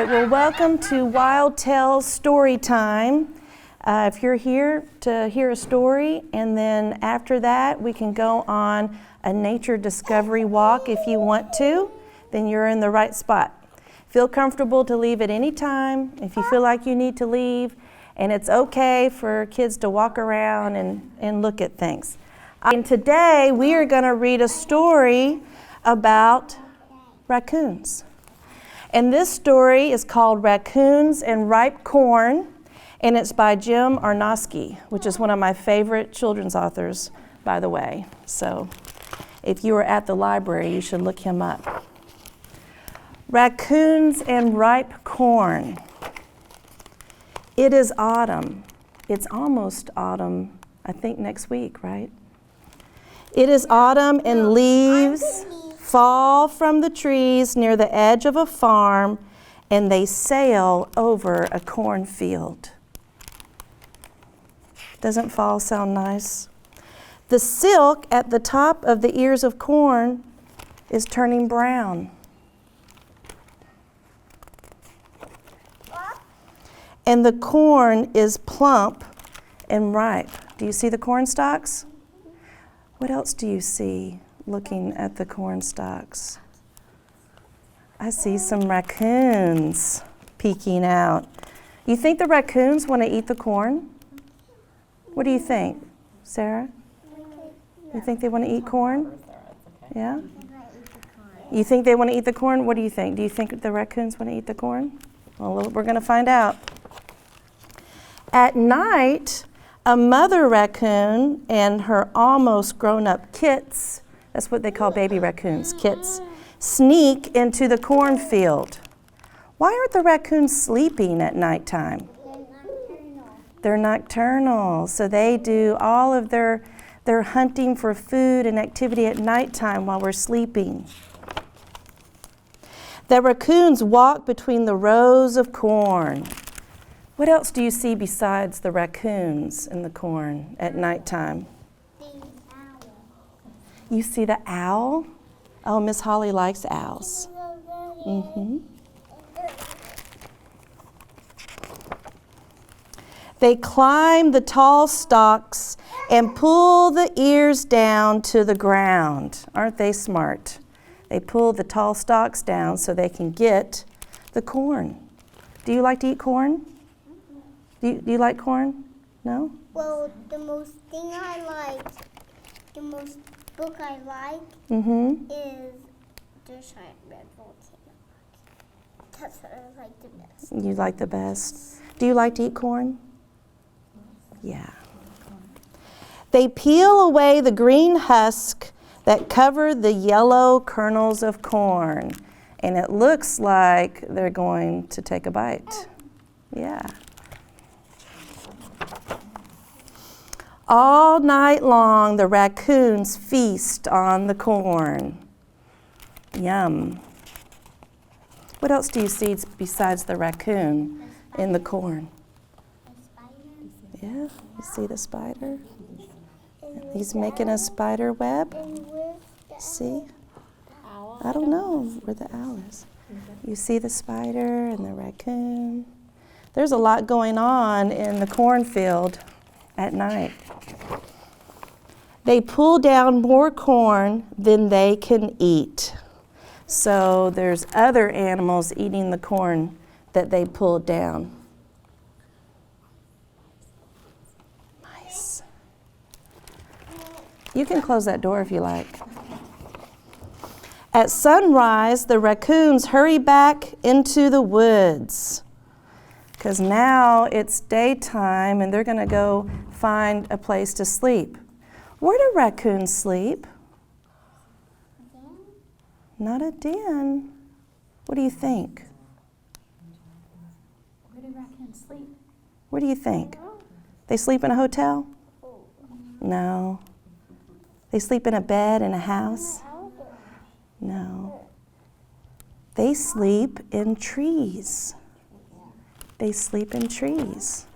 right, well, welcome to Wild Tales Storytime. If you're here to hear a story, and then after that we can go on a nature discovery walk if you want to, then you're in the right spot. Feel comfortable to leave at any time if you feel like you need to leave, and it's okay for kids to walk around and look at things. And today we are going to read a story about raccoons. And this story is called Raccoons and Ripe Corn, and it's by Jim Arnosky, which is one of my favorite children's authors, by the way. So if you were at the library, you should look him up. Raccoons and Ripe Corn. It is autumn. It's almost autumn, I think next week, right? It is autumn and leaves fall from the trees near the edge of a farm, and they sail over a cornfield. Doesn't fall sound nice? The silk at the top of the ears of corn is turning brown. And the corn is plump and ripe. Do you see the corn stalks? What else do you see looking at the corn stalks? I see some raccoons peeking out. You think the raccoons want to eat the corn? What do you think, Sarah? You think they want to eat corn? Yeah? You think they want to eat the corn? What do you think? Do you think the raccoons want to eat the corn? Well, we're going to find out. At night, a mother raccoon and her almost grown-up kits, that's what they call baby raccoons, kits, sneak into the cornfield. Why aren't the raccoons sleeping at nighttime? They're nocturnal, so they do all of their hunting for food and activity at nighttime while we're sleeping. The raccoons walk between the rows of corn. What else do you see besides the raccoons in the corn at nighttime? You see the owl? Oh, Miss Holly likes owls. Mm-hmm. They climb the tall stalks and pull the ears down to the ground. Aren't they smart? They pull the tall stalks down so they can get the corn. Do you like to eat corn? Do you like corn? No? Well, the most book I like is The Giant Red Volcano. That's what I like the best. You like the best. Do you like to eat corn? Yeah. They peel away the green husk that cover the yellow kernels of corn, and it looks like they're going to take a bite. Yeah. All night long, the raccoons feast on the corn. Yum. What else do you see besides the raccoon in the corn? Yeah, you see the spider? He's making a spider web. See? I don't know where the owl is. You see the spider and the raccoon. There's a lot going on in the cornfield at night. They pull down more corn than they can eat. So there's other animals eating the corn that they pulled down. Nice. You can close that door if you like. At sunrise, the raccoons hurry back into the woods, because now it's daytime and they're going to go find a place to sleep. Where do raccoons sleep? Not a den. What do you think? Where do raccoons sleep? What do you think? They sleep in a hotel? No. They sleep in a bed in a house? No. They sleep in trees. They sleep in trees.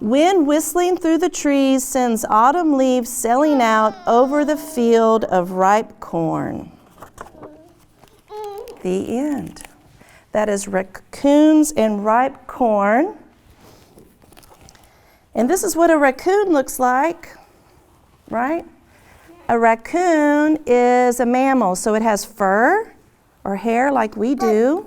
Wind whistling through the trees sends autumn leaves sailing out over the field of ripe corn. The end. That is raccoons and ripe corn. And this is what a raccoon looks like, right? A raccoon is a mammal, so it has fur or hair like we do.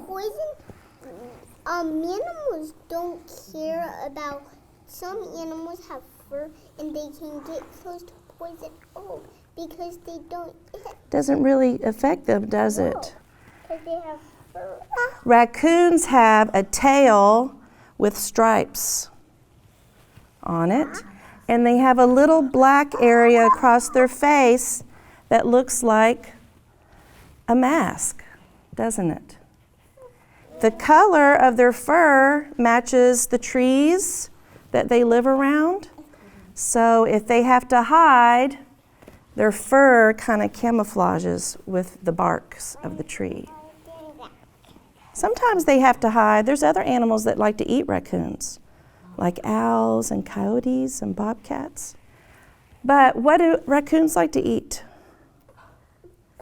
Animals don't care about, some animals have fur and they can get close to poison oak because they don't eat. Doesn't really affect them, does it? Because they have fur. Raccoons have a tail with stripes on it, and they have a little black area across their face that looks like a mask, doesn't it? The color of their fur matches the trees that they live around. So if they have to hide, their fur kind of camouflages with the barks of the tree. Sometimes they have to hide. There's other animals that like to eat raccoons, like owls and coyotes and bobcats. But what do raccoons like to eat?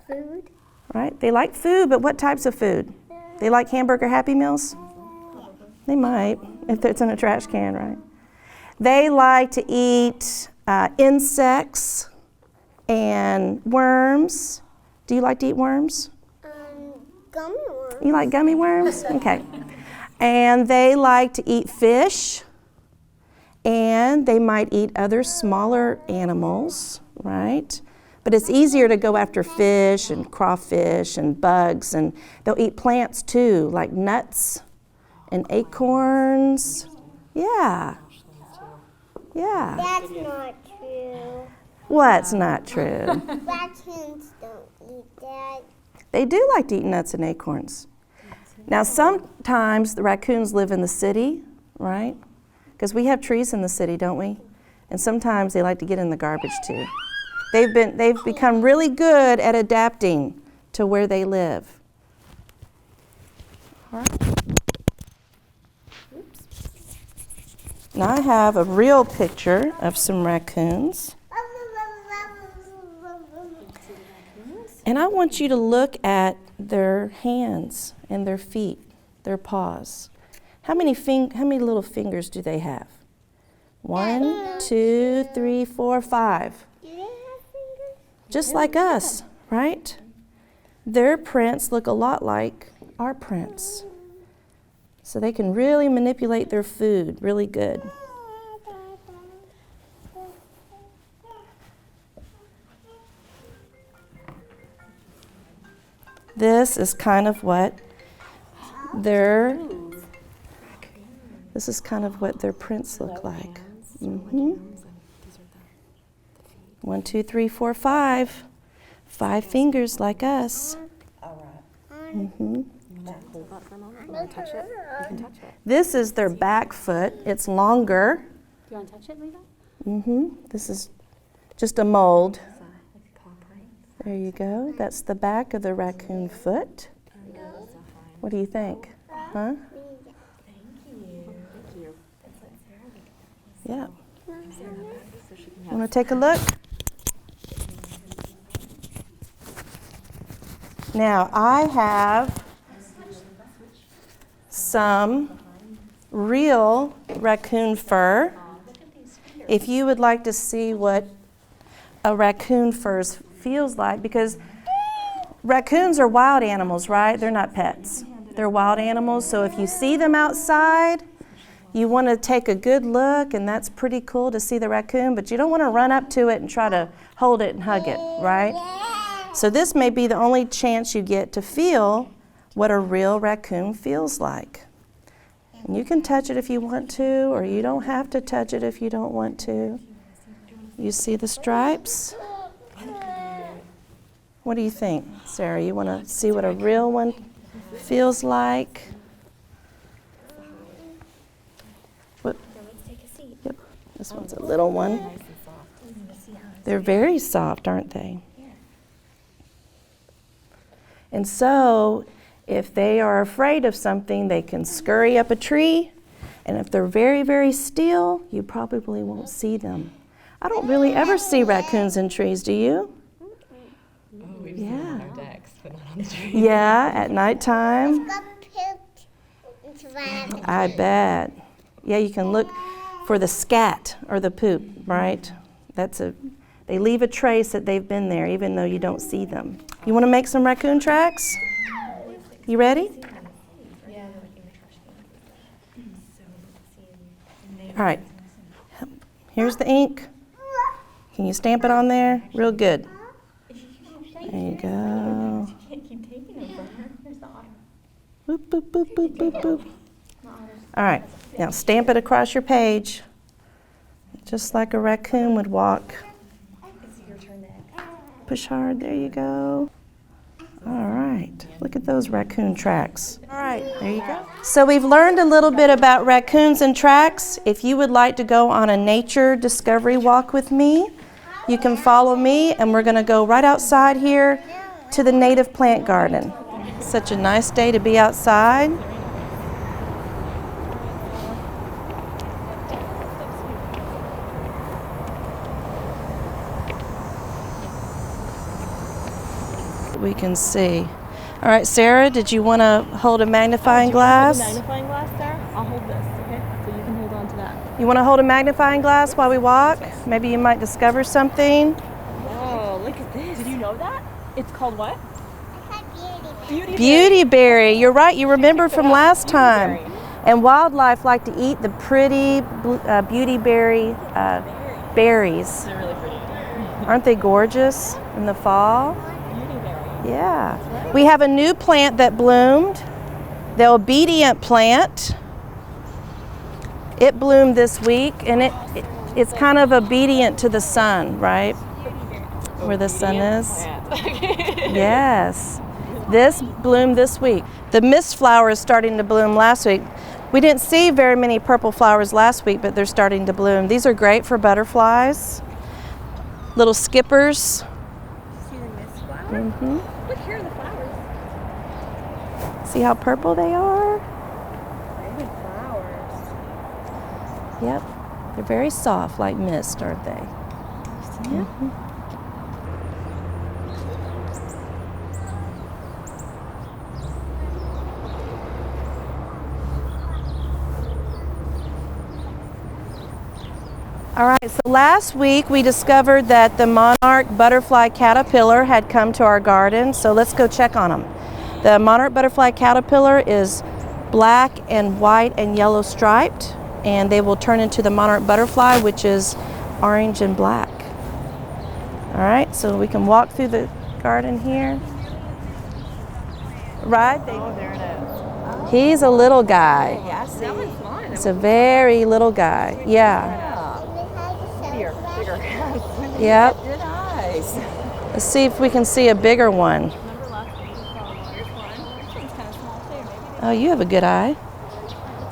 Food. Right? They like food, but what types of food? They like hamburger Happy Meals? They might, if it's in a trash can, right? They like to eat insects and worms. Do you like to eat worms? Gummy worms. You like gummy worms? Okay. And they like to eat fish, and they might eat other smaller animals, right? But it's easier to go after fish and crawfish and bugs, and they'll eat plants too, like nuts and acorns. Yeah. Yeah. That's not true. What's not true? Raccoons don't eat that. They do like to eat nuts and acorns. Now, sometimes the raccoons live in the city, right? Because we have trees in the city, don't we? And sometimes they like to get in the garbage too. They've become really good at adapting to where they live. All right. Now I have a real picture of some raccoons. And I want you to look at their hands and their feet, their paws. How many little fingers do they have? 1, 2, 3, 4, 5. Do they have fingers? Just like us, right? Their prints look a lot like our prints. So they can really manipulate their food really good. This is kind of what their prints look like. Mm-hmm. 1, 2, 3, 4, 5. 5 fingers like us. Mm-hmm. Touch it. You can touch it. This is their back foot. It's longer. Do you want to touch it, Lita? Mm-hmm. This is just a mold. There you go. That's the back of the raccoon foot. What do you think? Huh? Yeah. Want to take a look? Now, I have some real raccoon fur. If you would like to see what a raccoon fur feels like, because raccoons are wild animals, right? They're not pets. They're wild animals, so if you see them outside, you want to take a good look, and that's pretty cool to see the raccoon, but you don't want to run up to it and try to hold it and hug it, right? So this may be the only chance you get to feel what a real raccoon feels like. And you can touch it if you want to, or you don't have to touch it if you don't want to. You see the stripes? What do you think, Sarah? You want to see what a real one feels like? What? Yep, this one's a little one. They're very soft, aren't they? And so, if they are afraid of something, they can scurry up a tree, and if they're very, very still, you probably won't see them. I don't really ever see raccoons in trees, do you? We've seen them on our decks, but not on the tree. Yeah, at nighttime. Got fun. I bet. Yeah, you can look for the scat or the poop, right? They leave a trace that they've been there even though you don't see them. You want to make some raccoon tracks? You ready? All right. Here's the ink. Can you stamp it on there? Real good. There you go. Boop, boop, boop, boop, boop, boop. All right. Now stamp it across your page, just like a raccoon would walk. Push hard. There you go. All right. Look at those raccoon tracks. All right. There you go. So we've learned a little bit about raccoons and tracks. If you would like to go on a nature discovery walk with me, you can follow me, and we're going to go right outside here to the native plant garden. Such a nice day to be outside. We can see. All right, Sarah, did you want to hold a magnifying glass? Magnifying glass, Sarah? I'll hold this, okay? So you can hold on to that. You want to hold a magnifying glass while we walk? Maybe you might discover something. Whoa, look at this. Did you know that? It's called what? Beauty berry. You're right. You remember from last time. And wildlife like to eat the pretty beauty berry berries. They're really pretty. Aren't they gorgeous in the fall? Beauty berry. Yeah. We have a new plant that bloomed, the obedient plant. It bloomed this week, and it's kind of obedient to the sun, right? Where the sun is. Yes. This bloomed this week. The mist flower is starting to bloom last week. We didn't see very many purple flowers last week, but they're starting to bloom. These are great for butterflies. Little skippers. See the mist flower? Mm-hmm. Look, here are the flowers. See how purple they are? Pretty flowers. Yep. They're very soft like mist, aren't they? Mm-hmm. All right, so last week we discovered that the monarch butterfly caterpillar had come to our garden, so let's go check on them. The monarch butterfly caterpillar is black and white and yellow striped, and they will turn into the monarch butterfly, which is orange and black. All right, so we can walk through the garden here. Right? Oh, there it is. He's a little guy. Yeah, see? That one's mine. It's a very little guy. Yeah. Bigger. Yep. Good eyes. Let's see if we can see a bigger one. Remember last week we saw one? Here's one. This one's kind of small too. Maybe Oh, you have a good eye.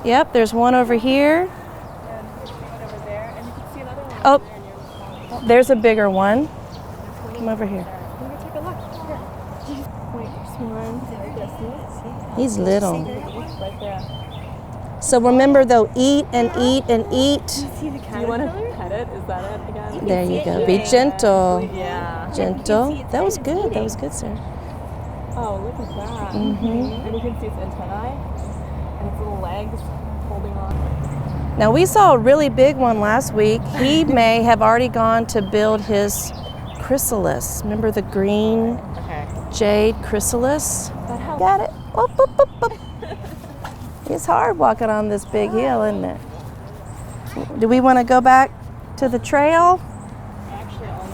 Yep, there's one over here. there's one over there, and you can see another one Oh, over there near the small one. there's a bigger one. Come over here. Let me take a look. Here. Wait, there's one. There, see? He's little. Right there. So remember, they'll eat and eat and eat. See the caterpillar? Do you want to pet it? Is that it again? There you go. Be gentle. Yeah. Gentle. That was good. That was good, sir. Oh, look at that. Mm-hmm. And you can see its antennae and its little legs holding on. Now, we saw a really big one last week. He may have already gone to build his chrysalis. Remember the green jade chrysalis? Got it. Whoop, whoop, whoop, whoop. It's hard walking on this big hill, isn't it? Do we want to go back to the trail? Actually, all of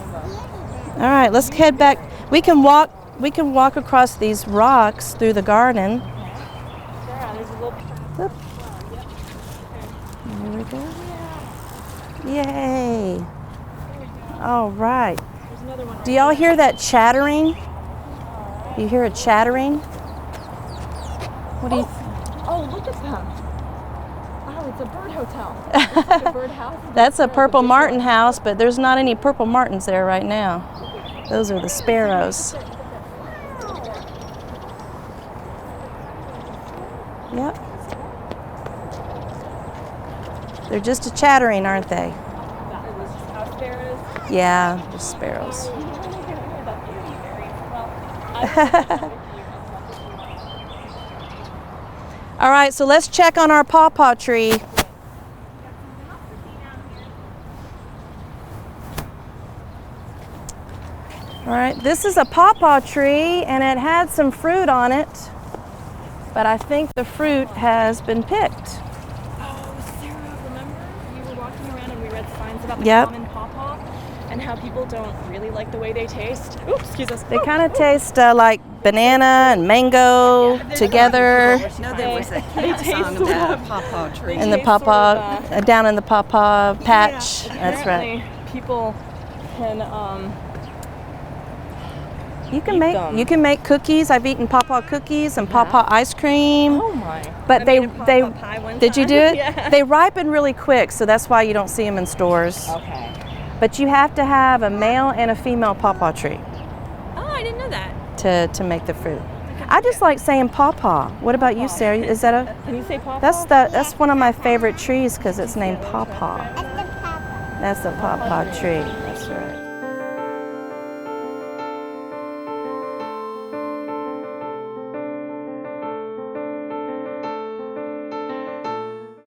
them. All right, let's head back. We can walk across these rocks through the garden. Sarah, there's a little... Whoop. There we go. Yay. All right. There's another one. Do y'all hear that chattering? You hear it chattering? What do you Oh, look at them. Oh, it's a bird hotel. It's like a bird house. That's a purple martin house, but there's not any purple martins there right now. Those are the sparrows. Yep. They're just a chattering, aren't they? That was just house sparrows. Yeah, just sparrows. All right, so let's check on our pawpaw tree. All right, this is a pawpaw tree and it had some fruit on it, but I think the fruit has been picked. Oh, Sarah, remember you were walking around and we read signs about the Yep. common pawpaw and how people don't really like the way they taste? Oops, excuse us. They kind of taste like banana and mango together. No, there was a They cat taste song about sort a pawpaw tree. In the taste sort of, pawpaw, down in the pawpaw patch. That's right. Apparently, people can You can eat make them. cookies. I've eaten pawpaw cookies and pawpaw ice cream. Oh my! But I they made a pawpaw pie one did you time. do it? Yeah. They ripen really quick, so that's why you don't see them in stores. Okay. But you have to have a male and a female pawpaw tree Oh, I didn't know that. to make the fruit. I just like saying pawpaw. What about you, Sarah? Is that a? Can you say pawpaw? That's one of my favorite trees because it's named pawpaw. At the papa. That's the pawpaw tree.